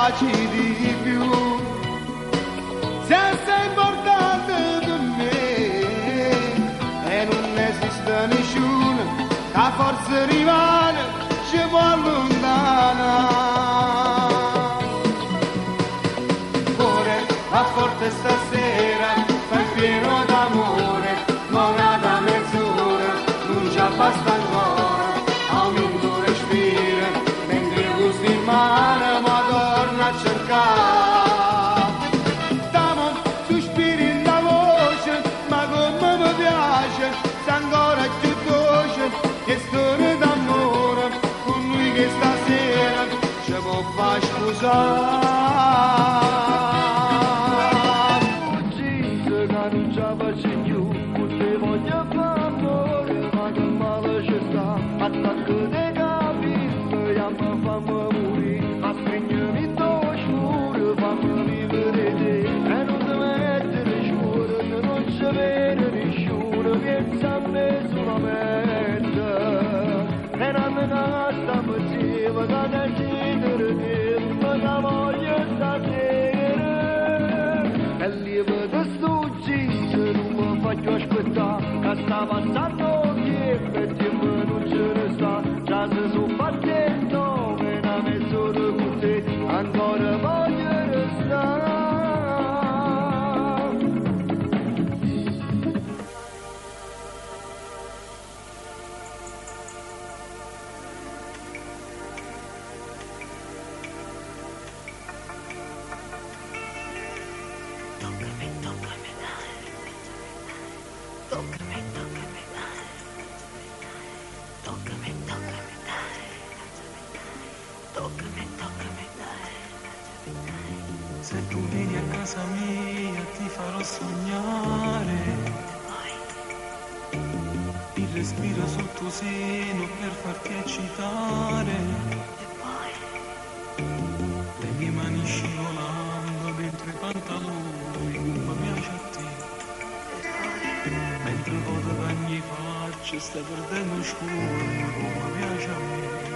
piaci di più. Se sei importante per me e non esiste nessuno che forza rivale ci può allontanare. Cuore, va forte stasera, fai pieno d'amore, non da mezz'ora, non già basta ancora, aumento respiro, mentre il gusto in mano, ma torna a cercare. Dammi un sospiro in la voce, ma come mi piace, se ancora più dolce, che storia d'amore, con lui che stasera ci può far scusare. Uccise che non ce la faccio più, te voglio fare amore, ma che male ci sta, attacco dei capelli, e mi fa morire, ma spegnimi sto scuro, fammi vivere te, e non ti mettere giuro, se non ci vede nessuno, pensa a me solamente, e non me ne sta motivo, che decidere te, ma la voglio stasera, e lì vedo sto giro, non mi faccio aspettare, che sta passando tempo e tempo non ce ne sta, già se sono partito, me ne mezz'ora con te, ancora voglio restare. Se tu vieni a casa mia ti farò sognare il respiro sul tuo seno per farti eccitare, le mie mani scivolando dentro i pantaloni come piace a te, mentre il vuoto bagni faccia sta perdendo scuro come piace a me.